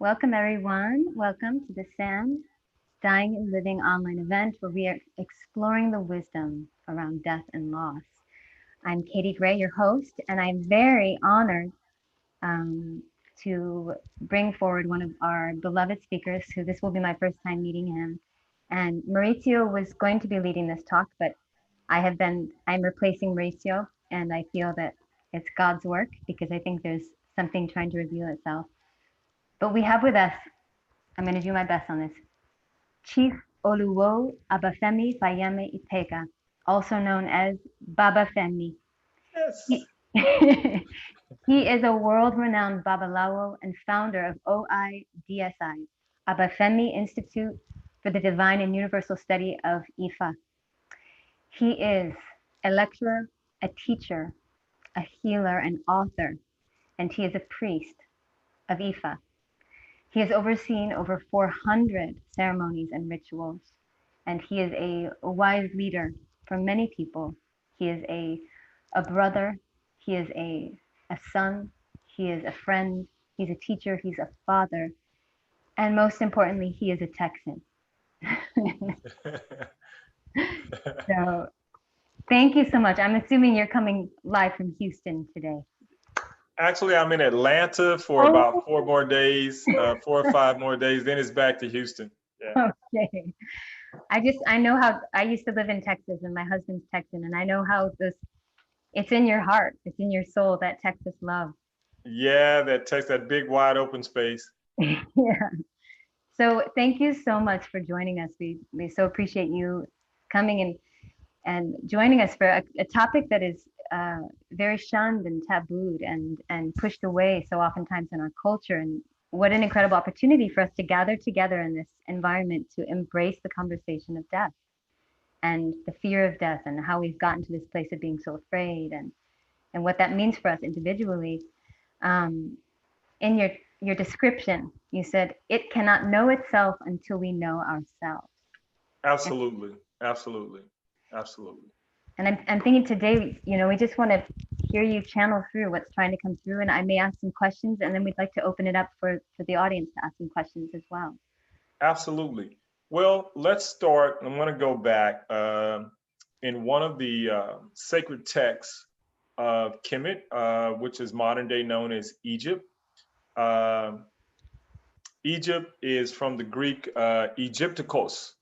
Welcome, everyone. Welcome to the SAM Dying and Living online event where we are exploring the wisdom around death and loss. I'm Katie Gray, your host, and I'm very honored to bring forward one of our beloved speakers, who this will be my first time meeting him. And Mauricio was going to be leading this talk, but I'm replacing Mauricio, and I feel that it's God's work because I think there's something trying to reveal itself. But we have with us, I'm going to do my best on this, Chief Oluwo Obafemi Fayemi Epega, also known as Baba Femi. Yes. He, he is a world-renowned Babalawo and founder of O.I.D.S.I, Obafemi Institute for the Divine and Universal Study of Ifa. He is a lecturer, a teacher, a healer, and author, and he is a priest of Ifa. He has overseen over 400 ceremonies and rituals, and he is a wise leader for many people. He is a brother, he is a son, he is a friend, he's a teacher, he's a father, and most importantly, he is a Texan. So thank you so much. I'm assuming you're coming live from Houston today. Actually, I'm in Atlanta for Oh, about 4 more days, 4 or 5 more days. Then it's back to Houston. Yeah. okay. I know how I used to live in Texas and my husband's Texan, and I know how this it's in your heart, it's in your soul, that Texas love. Yeah, that big wide open space. Yeah. So thank you so much for joining us. We so appreciate you coming and joining us for a topic that is very shunned and tabooed and pushed away so oftentimes in our culture. And what an incredible opportunity for us to gather together in this environment to embrace the conversation of death and the fear of death and how we've gotten to this place of being so afraid and what that means for us individually. Um, in your description, you said it cannot know itself until we know ourselves. And, Absolutely. Absolutely. Absolutely. I'm thinking today, we just want to hear you channel through what's trying to come through, and I may ask some questions, and then we'd like to open it up for the audience to ask some questions as well. Absolutely. Well, let's start. I'm going to go back in one of the sacred texts of Kemet, which is modern day known as Egypt. Uh, Egypt is from the Greek Egyptikos,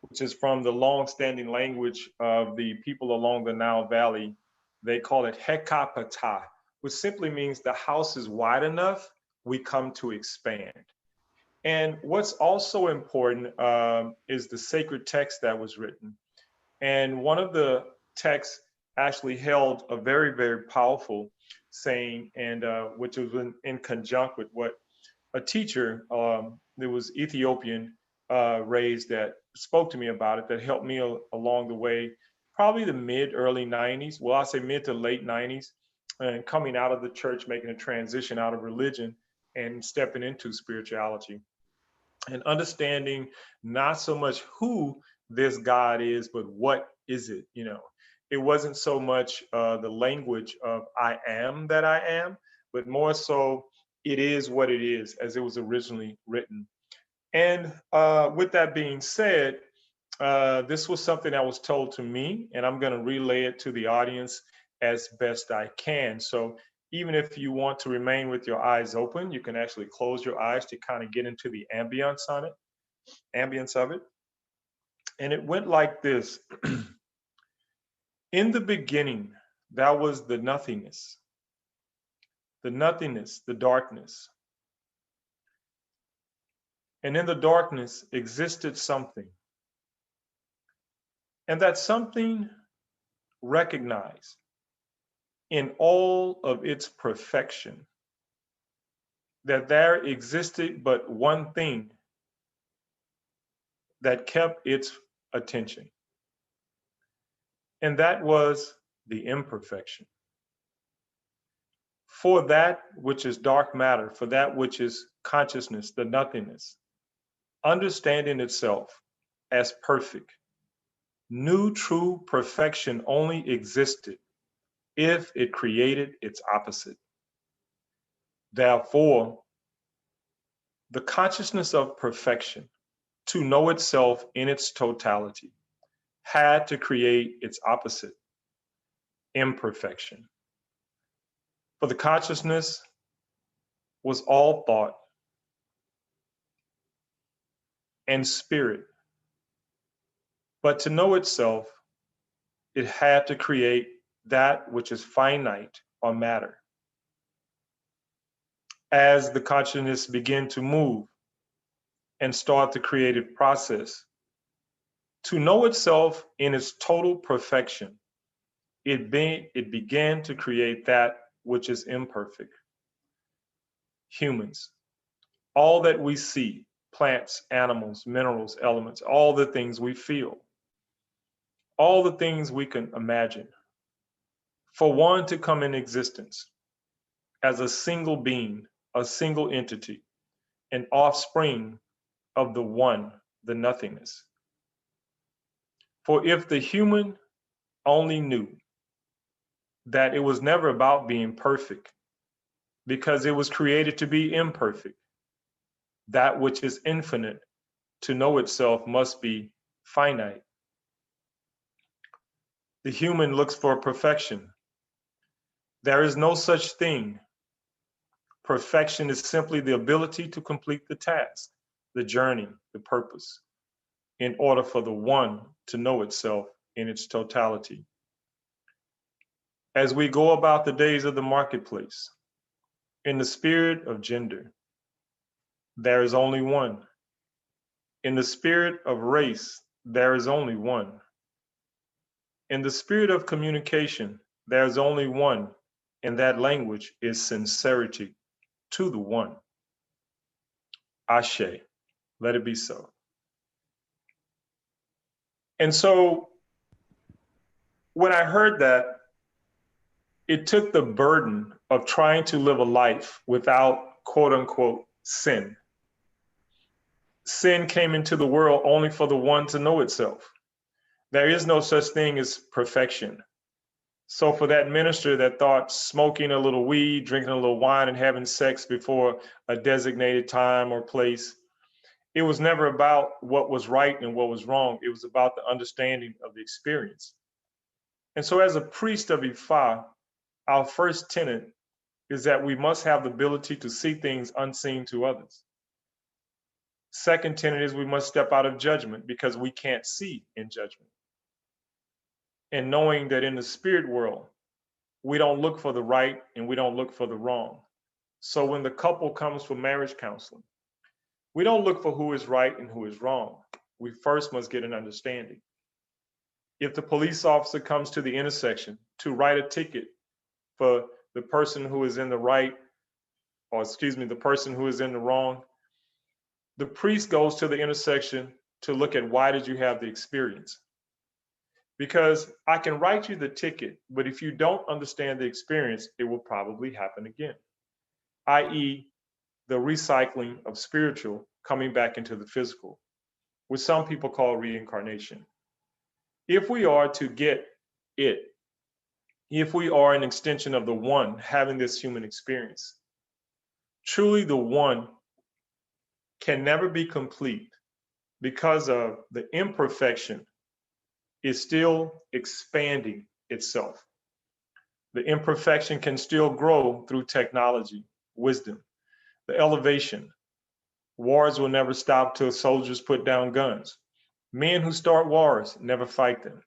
which is from the long-standing language of the people along the Nile Valley. They call it Hekapata, which simply means the house is wide enough, we come to expand. And what's also important is the sacred text that was written. And one of the texts actually held a very, very powerful saying, and which was in conjunct with what a teacher that was Ethiopian raised that spoke to me about it, that helped me along the way, probably the mid early 90s. Well, I say mid to late 90s, and coming out of the church, making a transition out of religion and stepping into spirituality and understanding not so much who this God is, but what is it? It wasn't so much the language of I am that I am, but more so it is what it is as it was originally written. And with that being said, this was something that was told to me, and I'm going to relay it to the audience as best I can. So even if you want to remain with your eyes open, you can actually close your eyes to kind of get into the ambience of it. And it went like this. In the beginning, that was the darkness. And in the darkness existed something. And that something recognized in all of its perfection that there existed but one thing that kept its attention, and that was the imperfection. For that which is dark matter, for that which is consciousness, the nothingness, understanding itself as perfect, knew true perfection only existed if it created its opposite. Therefore, The consciousness of perfection, to know itself in its totality, had to create its opposite, imperfection. For the consciousness was all thought and spirit, but to know itself, it had to create that which is finite or matter. As the consciousness began to move and start the creative process, to know itself in its total perfection, it began to create that which is imperfect. Humans, all that we see, plants, animals, minerals, elements, all the things we feel, all the things we can imagine, for one to come in existence as a single being, a single entity, an offspring of the one, the nothingness. For if the human only knew that it was never about being perfect, because it was created to be imperfect, that which is infinite, to know itself must be finite. The human looks for perfection. There is no such thing. Perfection is simply the ability to complete the task, the journey, the purpose, in order for the one to know itself in its totality. As we go about the days of the marketplace, in the spirit of gender, there is only one. In the spirit of race, there is only one. In the spirit of communication, there is only one, and that language is sincerity to the one. Ashe, let it be so. And so when I heard that, it took the burden of trying to live a life without quote unquote sin. Sin came into the world only for the one to know itself. There is no such thing as perfection. So for that minister that thought smoking a little weed, drinking a little wine, and having sex before a designated time or place, it was never about what was right and what was wrong. It was about the understanding of the experience. And so as a priest of Ifa, our first tenet is that we must have the ability to see things unseen to others. Second tenet is we must step out of judgment because we can't see in judgment. And knowing that in the spirit world, we don't look for the right and we don't look for the wrong. So when the couple comes for marriage counseling, we don't look for who is right and who is wrong. We first must get an understanding. If the police officer comes to the intersection to write a ticket for the person who is in the right, or excuse me, the person who is in the wrong, the priest goes to the intersection to look at why did you have the experience? Because I can write you the ticket, but if you don't understand the experience, it will probably happen again, i.e., the recycling of spiritual coming back into the physical, which some people call reincarnation. If we are to get it, if we are an extension of the one having this human experience, truly the one can never be complete because of the imperfection is still expanding itself. The imperfection can still grow through technology, wisdom, the elevation. Wars will never stop till soldiers put down guns. Men who start wars never fight them.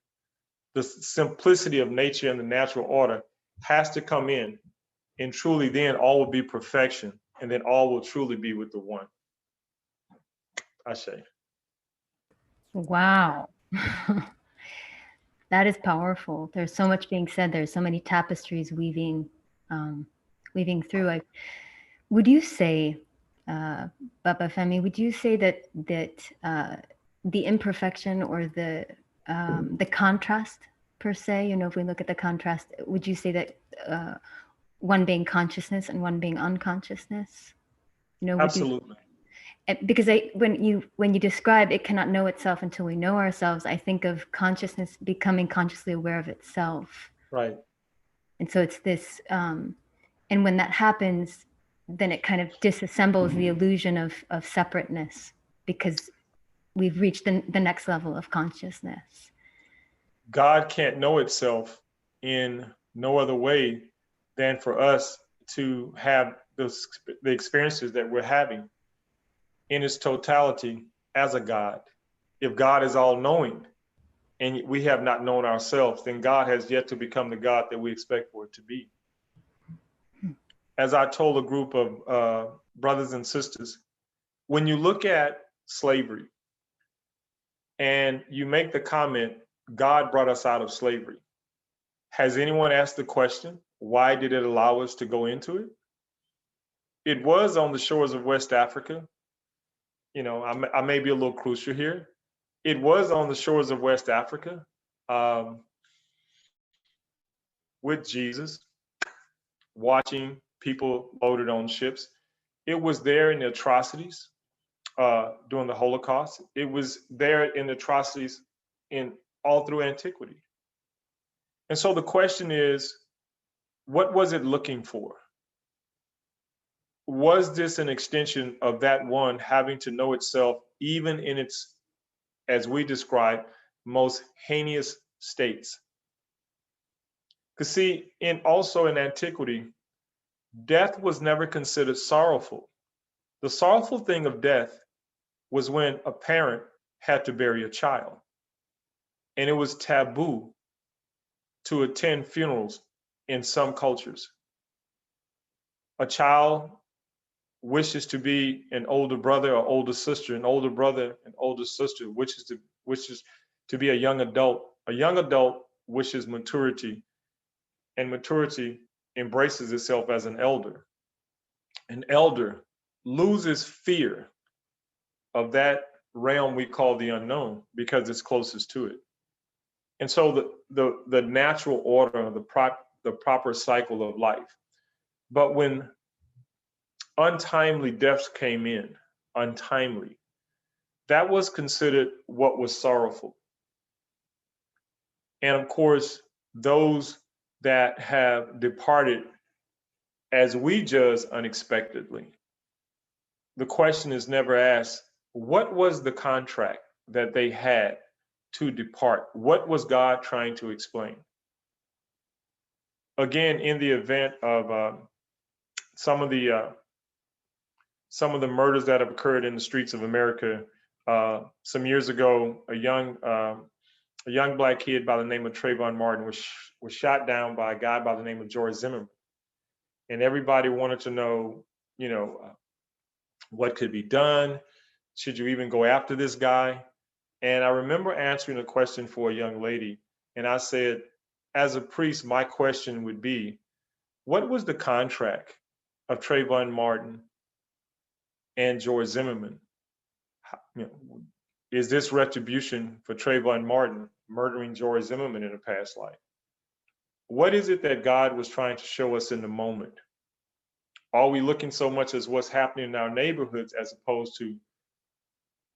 The simplicity of nature and the natural order has to come in, and truly then all will be perfection, and then all will truly be with the one. Ashe. Wow. That is powerful. There's so much being said. There's so many tapestries weaving through. Would you say, Baba Femi, would you say that the imperfection or the contrast per se, if we look at the contrast, would you say that one being consciousness and one being unconsciousness? Absolutely. Because when you describe it cannot know itself until we know ourselves, I think of consciousness becoming consciously aware of itself. Right. And so it's this, and when that happens, then it kind of disassembles the illusion of separateness, because we've reached the next level of consciousness. God can't know itself in no other way than for us to have the experiences that we're having in its totality as a God. If God is all knowing and we have not known ourselves, then God has yet to become the God that we expect for it to be. As I told a group of brothers and sisters, when you look at slavery and you make the comment, God brought us out of slavery, has anyone asked the question, why did it allow us to go into it? It was on the shores of West Africa. You know, I may be a little crucial here. It was on the shores of West Africa with Jesus, watching people loaded on ships. It was there in the atrocities during the Holocaust. It was there in the atrocities in all through antiquity. And so the question is, what was it looking for? Was this an extension of that one having to know itself, even in its, as we describe, most heinous states? Because see, also in antiquity, death was never considered sorrowful. The sorrowful thing of death was when a parent had to bury a child. And it was taboo to attend funerals in some cultures. A child wishes to be an older brother or older sister, an older brother and older sister wishes to be a young adult. A young adult wishes maturity, and maturity embraces itself as an elder. An elder loses fear of that realm we call the unknown because it's closest to it. And so the natural order, the proper cycle of life. But when untimely deaths came in, untimely, that was considered what was sorrowful. And of course, those that have departed as we judge unexpectedly, the question is never asked, what was the contract that they had to depart? What was God trying to explain? Again, in the event of some of the murders that have occurred in the streets of America, some years ago, a young black kid by the name of Trayvon Martin was shot down by a guy by the name of George Zimmerman, and everybody wanted to know, you know, what could be done. Should you even go after this guy? And I remember answering a question for a young lady, and I said, as a priest, my question would be, what was the contract of Trayvon Martin and George Zimmerman? You know, is this retribution for Trayvon Martin murdering George Zimmerman in a past life? What is it that God was trying to show us in the moment? Are we looking so much as what's happening in our neighborhoods as opposed to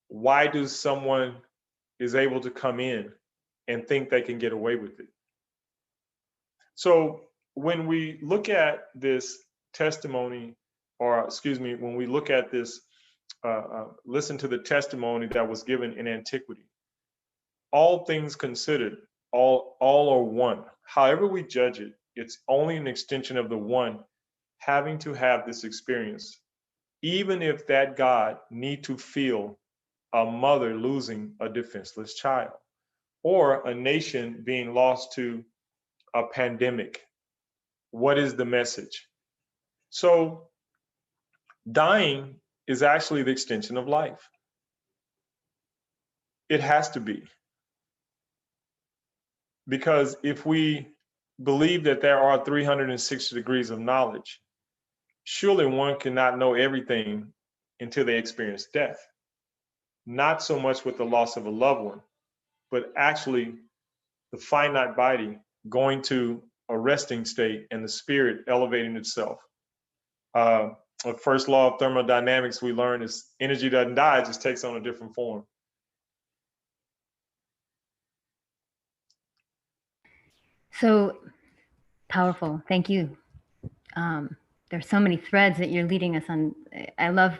why does someone is able to come in and think they can get away with it? So when we look at this testimony, or excuse me, when we look at this, listen to the testimony that was given in antiquity, all things considered, all are one. However we judge it, it's only an extension of the one having to have this experience, even if that God need to feel a mother losing a defenseless child, or a nation being lost to a pandemic. What is the message? So dying is actually the extension of life. It has to be. Because if we believe that there are 360 degrees of knowledge, surely one cannot know everything until they experience death. Not so much with the loss of a loved one, but actually the finite body going to a resting state and the spirit elevating itself. The first law of thermodynamics we learn is energy doesn't die, it just takes on a different form. So powerful. Thank you. there's so many threads that you're leading us on. I love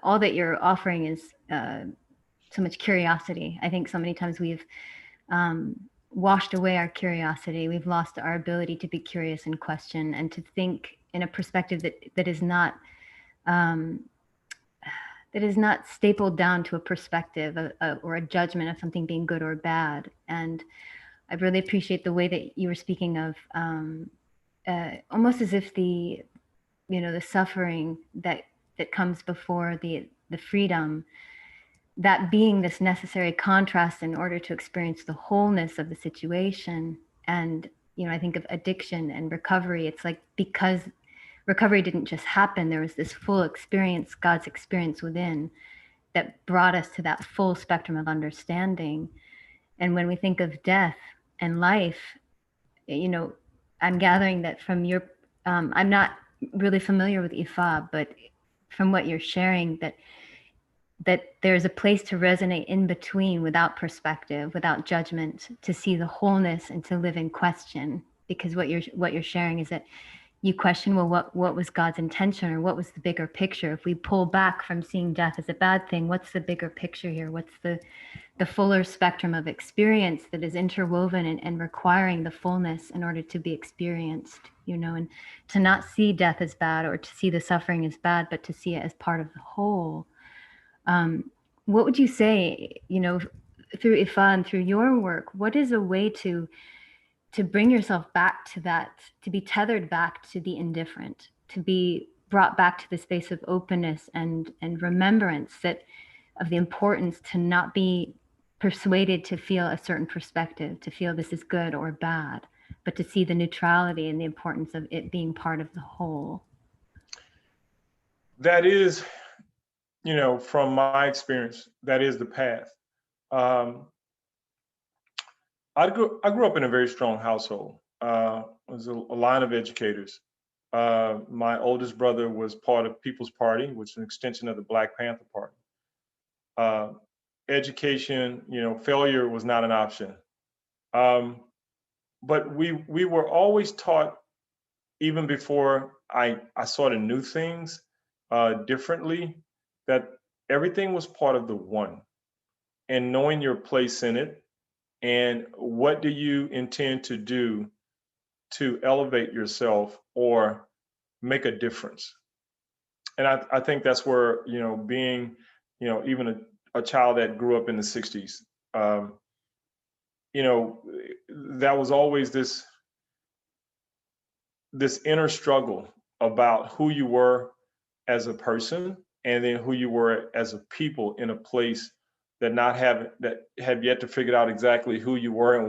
all that you're offering is so much curiosity. I think so many times we've washed away our curiosity. We've lost our ability to be curious and question and to think in a perspective that is not stapled down to a perspective or a judgment of something being good or bad. And I really appreciate the way that you were speaking of almost as if the suffering that comes before the freedom, that being this necessary contrast in order to experience the wholeness of the situation. And I think of addiction and recovery. It's like, because recovery didn't just happen, there was this full experience, God's experience within, that brought us to that full spectrum of understanding. And when we think of death and life, I'm gathering that from your I'm not really familiar with Ifa, but from what you're sharing, that there's a place to resonate in between, without perspective, without judgment, to see the wholeness and to live in question. Because what you're sharing is that you question, well, what was God's intention, or what was the bigger picture? If we pull back from seeing death as a bad thing, what's the bigger picture here? What's the fuller spectrum of experience that is interwoven and requiring the fullness in order to be experienced, and to not see death as bad or to see the suffering as bad, but to see it as part of the whole. What would you say, through Ifa and through your work, what is a way to bring yourself back to that, to be tethered back to the indifferent, to be brought back to the space of openness and remembrance that of the importance to not be persuaded to feel a certain perspective, to feel this is good or bad, but to see the neutrality and the importance of it being part of the whole? That is, from my experience, that is the path. I grew up in a very strong household. It was a line of educators. My oldest brother was part of People's Party, which is an extension of the Black Panther Party. Education, failure was not an option. But we were always taught, even before I sort of knew things differently, that everything was part of the one, and knowing your place in it, and what do you intend to do to elevate yourself or make a difference. And I think that's where, being, even a child that grew up in the 60s, that was always this inner struggle about who you were as a person, and then who you were as a people in a place that have yet to figure out exactly who you were, and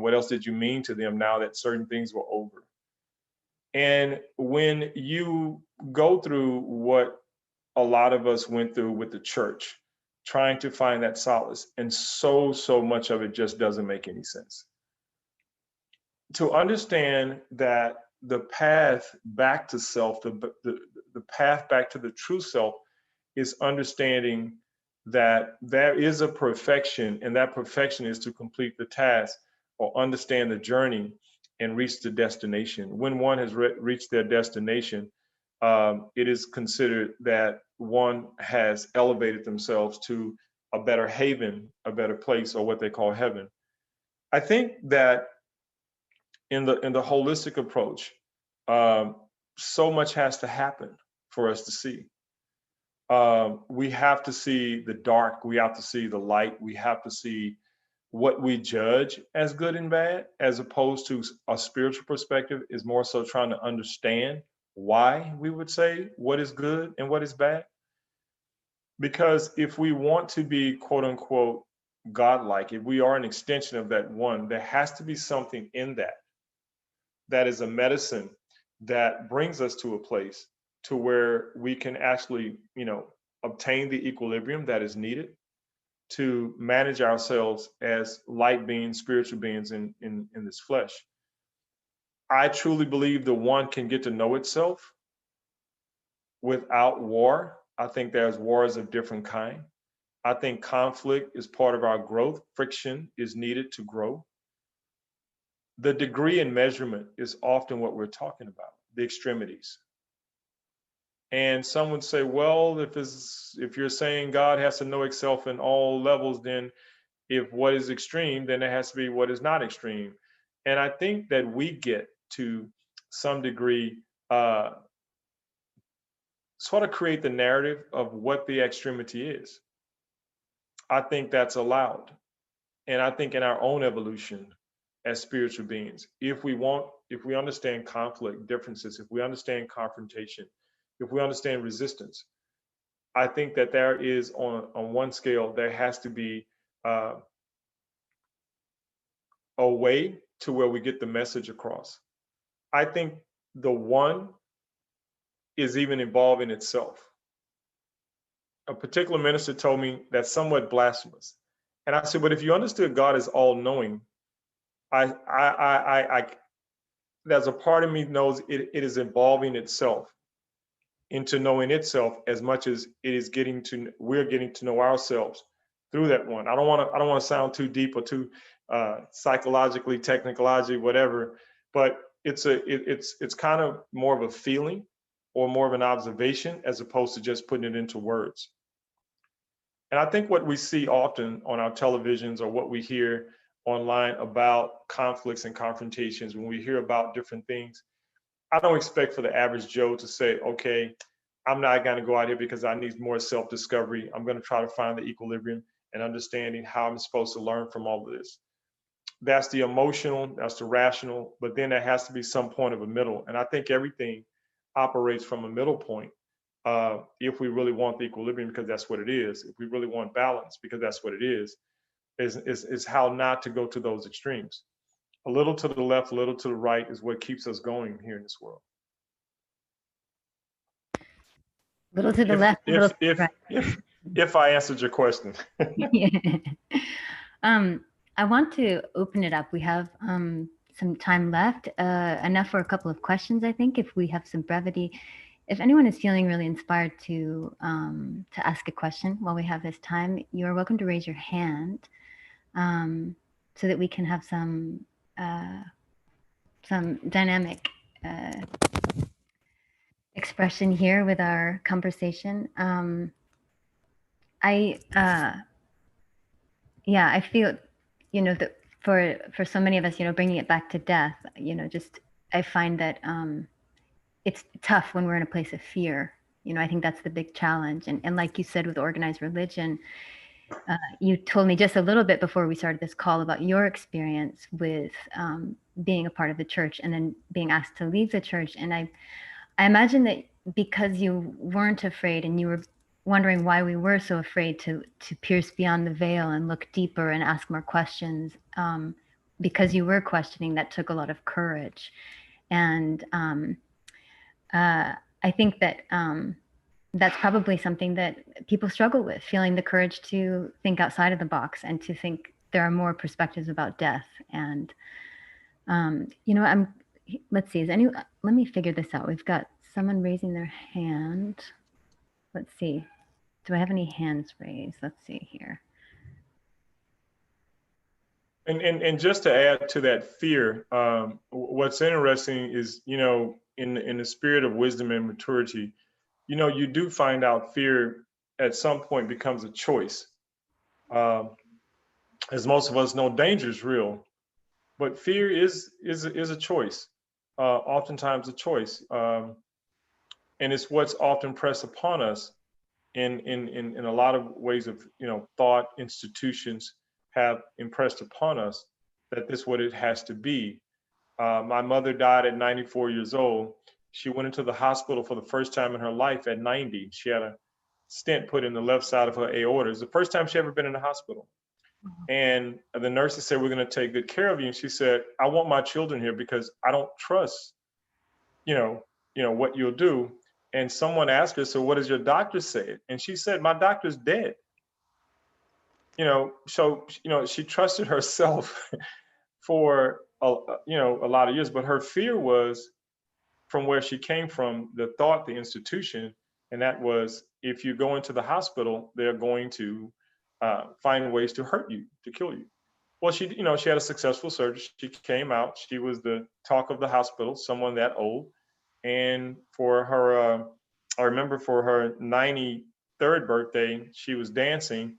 what else did you mean to them now that certain things were over. And when you go through what a lot of us went through with the church, trying to find that solace, and so much of it just doesn't make any sense. To understand that the path back to self, the path back to the true self, is understanding that there is a perfection, and that perfection is to complete the task or understand the journey and reach the destination. When one has reached their destination, it is considered that one has elevated themselves to a better haven, a better place, or what they call heaven. I think that in the holistic approach, so much has to happen for us to see. We have to see the dark, we have to see the light, we have to see what we judge as good and bad, as opposed to a spiritual perspective is more so trying to understand why we would say what is good and what is bad. Because if we want to be quote unquote godlike, if we are an extension of that one, there has to be something in that is a medicine that brings us to a place to where we can actually, obtain the equilibrium that is needed to manage ourselves as light beings, spiritual beings in this flesh. I truly believe the one can get to know itself without war. I think there's wars of different kind. I think conflict is part of our growth. Friction is needed to grow. The degree and measurement is often what we're talking about, the extremities. And some would say, well, if you're saying God has to know itself in all levels, then if what is extreme, then it has to be what is not extreme. And I think that we get to some degree uh, sort of create the narrative of what the extremity is. I think that's allowed. And I think in our own evolution as spiritual beings, if we understand conflict, differences, if we understand confrontation, if we understand resistance, I think that there is on one scale, there has to be uh, a way to where we get the message across. I think the one is even involving itself. A particular minister told me that's somewhat blasphemous. And I said, but if you understood God as all knowing, I there's a part of me knows it is involving itself into knowing itself as much as it is we're getting to know ourselves through that one. I don't want to sound too deep or too psychologically, technologically, whatever, but it's kind of more of a feeling or more of an observation as opposed to just putting it into words. And I think what we see often on our televisions or what we hear online about conflicts and confrontations, when we hear about different things, I don't expect for the average Joe to say, okay, I'm not going to go out here because I need more self discovery. I'm going to try to find the equilibrium and understanding how I'm supposed to learn from all of this. That's the emotional, that's the rational, but then there has to be some point of a middle. And I think everything operates from a middle point if we really want the equilibrium, because that's what it is. If we really want balance, because that's what it is how not to go to those extremes. A little to the left, a little to the right is what keeps us going here in this world. Little to the If left, little to the right. if I answered your question. Yeah. I want to open it up. We have some time left, enough for a couple of questions, I think, if we have some brevity. If anyone is feeling really inspired to ask a question while we have this time, you're welcome to raise your hand so that we can have some dynamic expression here with our conversation. I feel, that for so many of us, bringing it back to death, just I find that it's tough when we're in a place of fear. I think that's the big challenge. And like you said, with organized religion, you told me just a little bit before we started this call about your experience with being a part of the church and then being asked to leave the church. And I imagine that because you weren't afraid and you were wondering why we were so afraid to pierce beyond the veil and look deeper and ask more questions, because you were questioning, that took a lot of courage. And I think that that's probably something that people struggle with, feeling the courage to think outside of the box and to think there are more perspectives about death. And let's see, let me figure this out. We've got someone raising their hand. Let's see. Do I have any hands raised? Let's see here. And just to add to that fear, what's interesting is, in the spirit of wisdom and maturity, you do find out fear at some point becomes a choice. Um, as most of us know, danger is real, but fear is a choice. Oftentimes a choice, and it's what's often pressed upon us in a lot of ways of thought. Institutions have impressed upon us that this is what it has to be. My mother died at 94 years old. She went into the hospital for the first time in her life at 90. She had a stent put in the left side of her aorta. It's the first time she ever been in the hospital. And the nurses said, we're going to take good care of you. And she said, I want my children here because I don't trust, what you'll do. And someone asked her, so what does your doctor say? And she said, my doctor's dead. So, she trusted herself for, a lot of years, but her fear was from where she came from, the institution, and that was, if you go into the hospital, they're going to find ways to hurt you, to kill you. Well, she had a successful surgery. She came out. She was the talk of the hospital, someone that old. And for her I remember for her 93rd birthday, she was dancing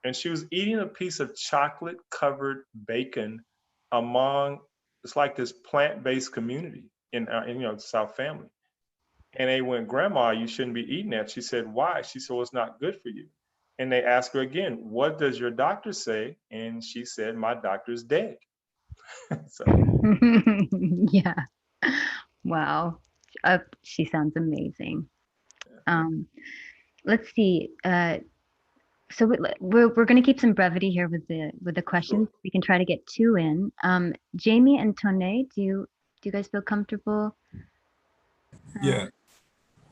and she was eating a piece of chocolate covered bacon among, it's like this plant-based community in the South family. And they went, Grandma, you shouldn't be eating that. She said, why? She said, well, it's not good for you. And they asked her again, what does your doctor say? And she said, my doctor's dead. So, Yeah. Wow. She sounds amazing. Um, let's see. So we're going to keep some brevity here with the sure. questions. We can try to get two in. Jamie and Tone, do you guys feel comfortable? Yeah,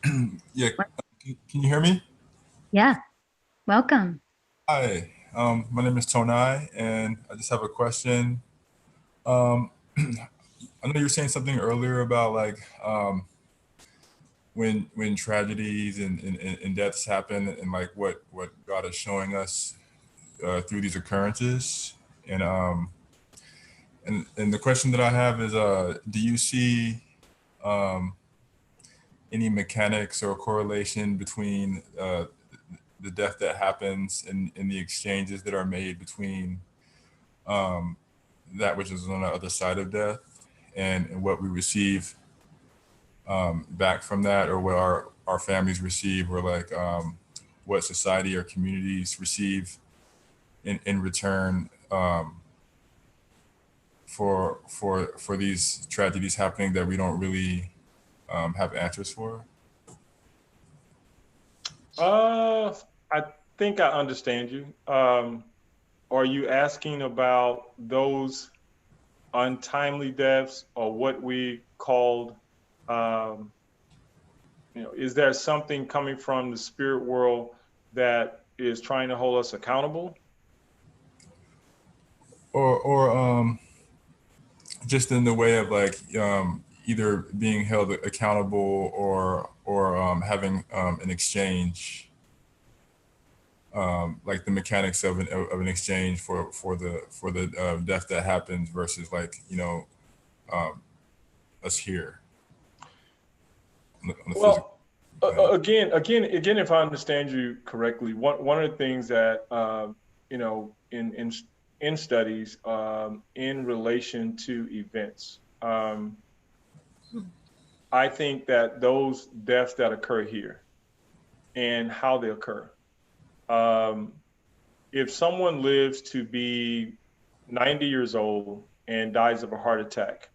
Uh, yeah. what? Can you hear me? Yeah. Welcome. Hi, my name is Tonai, and I just have a question. Um, I know you were saying something earlier about like when tragedies and deaths happen, and like what God is showing us through these occurrences. And and the question that I have is, do you see um, any mechanics or correlation between the death that happens and the exchanges that are made between um, that which is on the other side of death and what we receive back from that, or what our families receive, or like what society or communities receive in return for these tragedies happening that we don't really have answers for. Uh, I think I understand you. Are you asking about those untimely deaths or what we called, um, is there something coming from the spirit world that is trying to hold us accountable? Or just in the way of like either being held accountable or having an exchange, like the mechanics of an exchange for the death that happens versus like um, us here on the physical Well, planet. again, if I understand you correctly, one of the things that in studies in relation to events, I think that those deaths that occur here and how they occur. Um, if someone lives to be 90 years old and dies of a heart attack,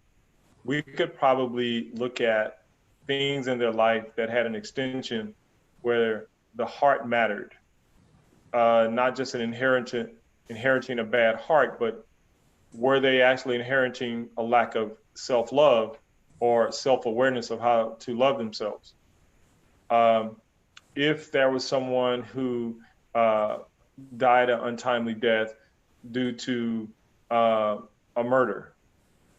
we could probably look at things in their life that had an extension where the heart mattered, not just inheriting a bad heart, but were they actually inheriting a lack of self love or self awareness of how to love themselves? Um, if there was someone who uh, died an untimely death due to uh, a murder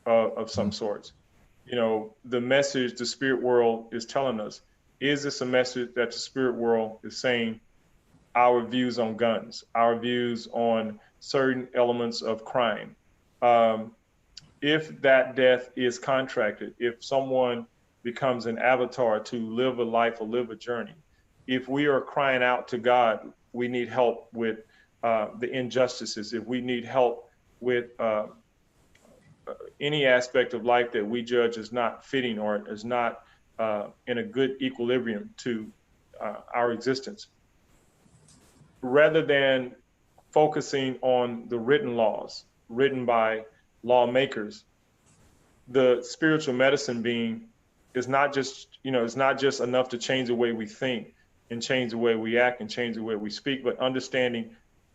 of some sorts, the message the spirit world is telling us, is this a message that the spirit world is saying our views on guns, our views on certain elements of crime? Um, if that death is contracted, if someone becomes an avatar to live a life or live a journey, if we are crying out to God, we need help with the injustices, if we need help with any aspect of life that we judge as not fitting or is not in a good equilibrium to our existence, rather than focusing on the written laws written by lawmakers, the spiritual medicine being is not just, it's not just enough to change the way we think and change the way we act and change the way we speak, but understanding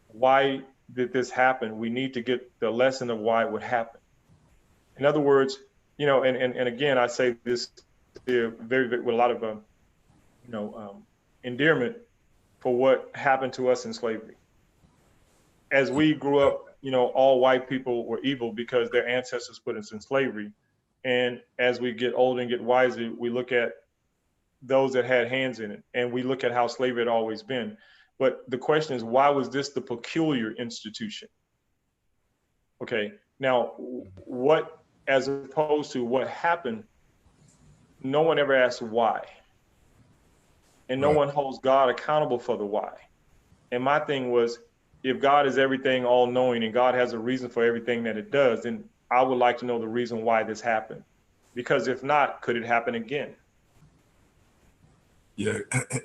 why did this happen? We need to get the lesson of why it would happen. In other words, and again, I say this here very with a lot of, you know, um, endearment for what happened to us in slavery. As we grew up, all white people were evil because their ancestors put us in slavery. And as we get older and get wiser, we look at those that had hands in it, and we look at how slavery had always been. But the question is, why was this the peculiar institution? Okay, now what, as opposed to what happened, no one ever asked why. and no one holds God accountable for the why. And my thing was, if God is everything, all knowing, and God has a reason for everything that it does, then I would like to know the reason why this happened. Because if not, could it happen again? Yeah,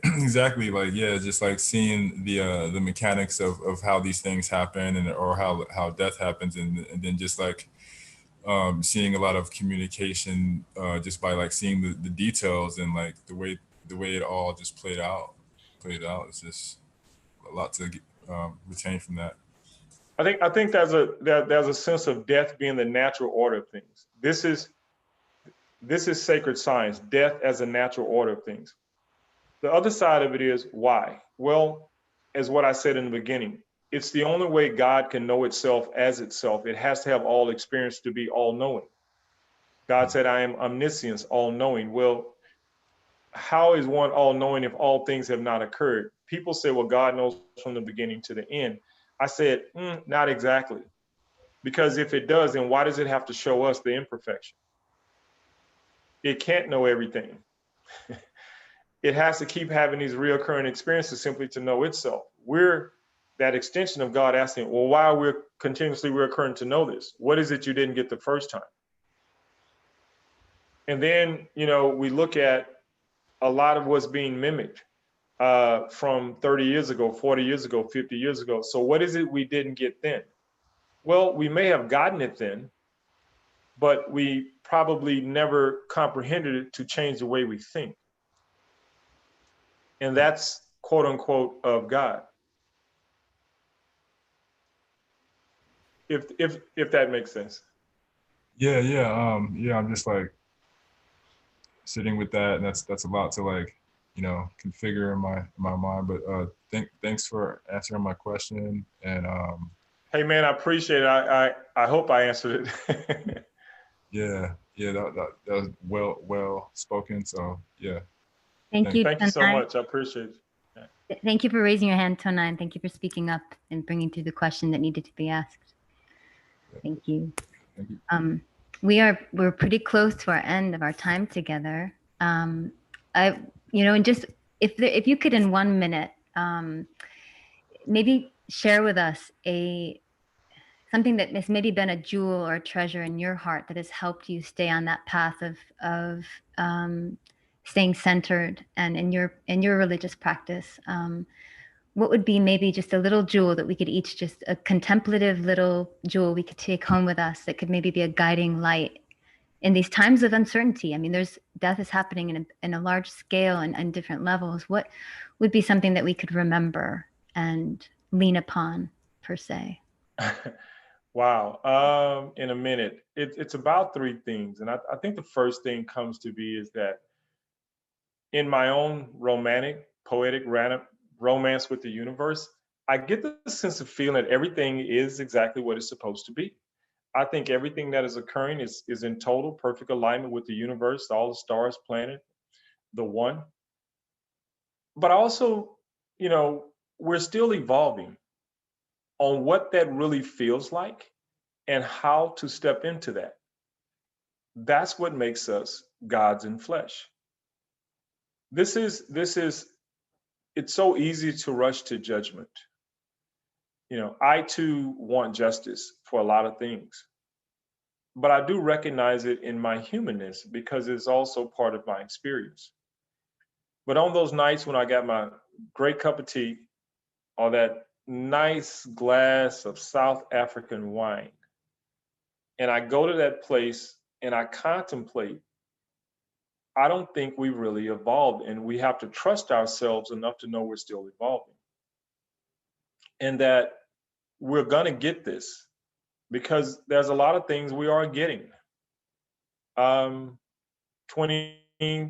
exactly. Like, yeah, just like seeing the mechanics of how these things happen, and or how death happens, and then just like seeing a lot of communication just by like seeing the details, and like the way it all just played out. It's just a lot to retain from that. I think there's a sense of death being the natural order of things. This is sacred science, death as a natural order of things. The other side of it is why? Well, as what I said in the beginning, it's the only way God can know itself as itself. It has to have all experience to be all knowing. God said, I am omniscience, all knowing. Well, how is one all knowing if all things have not occurred? People say, well, God knows from the beginning to the end. I said, not exactly. Because if it does, then why does it have to show us the imperfection? It can't know everything. It has to keep having these reoccurring experiences simply to know itself. We're that extension of God asking, well, why are we continuously reoccurring to know this? What is it you didn't get the first time? And then, we look at a lot of what's being mimicked from 30 years ago, 40 years ago, 50 years ago. So what is it we didn't get then? Well, we may have gotten it then, but we probably never comprehended it to change the way we think. And that's quote unquote of God. If that makes sense. Yeah, yeah. I'm just like sitting with that, and that's a lot to like, configure in my mind. But thanks for answering my question. And hey man, I appreciate it. I hope I answered it. yeah, that was well spoken. So yeah, Thank you, Thank you so Tonai. much. I appreciate it. Thank you for raising your hand, Tonai, and thank you for speaking up and bringing through the question that needed to be asked. Thank you. Thank you. We're pretty close to our end of our time together. And just if you could in 1 minute, maybe share with us something that has maybe been a jewel or a treasure in your heart that has helped you stay on that path of staying centered and in your religious practice. What would be maybe just a little jewel that we could each, just a contemplative little jewel we could take home with us that could maybe be a guiding light in these times of uncertainty? I mean, death is happening in a large scale and different levels. What would be something that we could remember and lean upon, per se? Wow. In a minute, it's about three things. And I think the first thing comes to be is that in my own romantic, poetic romance with the universe, I get the sense of feeling that everything is exactly what it's supposed to be. I think everything that is occurring is in total perfect alignment with the universe, all the stars, planet, the one. But also, we're still evolving on what that really feels like and how to step into that. That's what makes us gods in flesh. It's so easy to rush to judgment. I too want justice for a lot of things, but I do recognize it in my humanness because it's also part of my experience. But on those nights when I got my great cup of tea or that nice glass of South African wine, and I go to that place and I contemplate, I don't think we really evolved, and we have to trust ourselves enough to know we're still evolving and that we're going to get this because there's a lot of things we are getting. 20,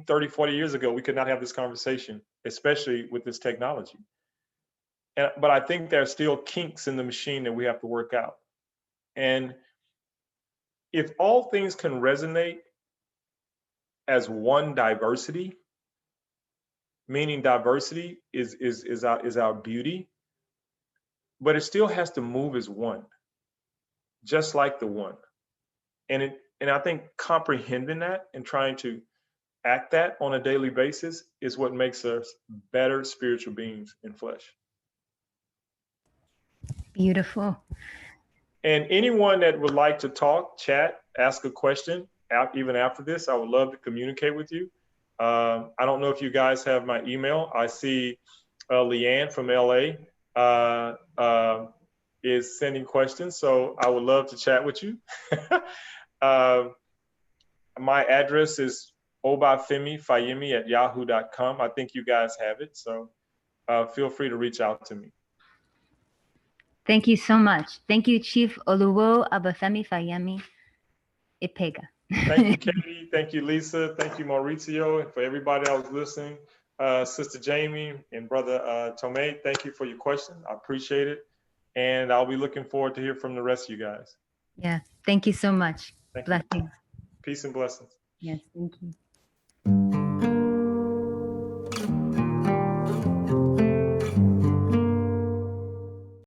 30, 40 years ago, we could not have this conversation, especially with this technology. But I think there are still kinks in the machine that we have to work out. And if all things can resonate as one diversity, meaning diversity is our beauty, but it still has to move as one, just like the one. And I think comprehending that and trying to act that on a daily basis is what makes us better spiritual beings in flesh. Beautiful. And anyone that would like to talk, chat, ask a question, even after this, I would love to communicate with you. I don't know if you guys have my email. I see Leanne from LA is sending questions, so I would love to chat with you. My address is Obafemi Fayemi at yahoo.com. I think you guys have it, so feel free to reach out to me. Thank you so much. Thank you, Chief Oluwo Obafemi Fayemi Epega. Thank you, Katie. Thank you, Lisa. Thank you, Mauricio. And for everybody that was listening, Sister Jamie and Brother Tomei, thank you for your question. I appreciate it. And I'll be looking forward to hear from the rest of you guys. Yeah, thank you so much. Thank you. Blessings. Peace and blessings. Yes, thank you.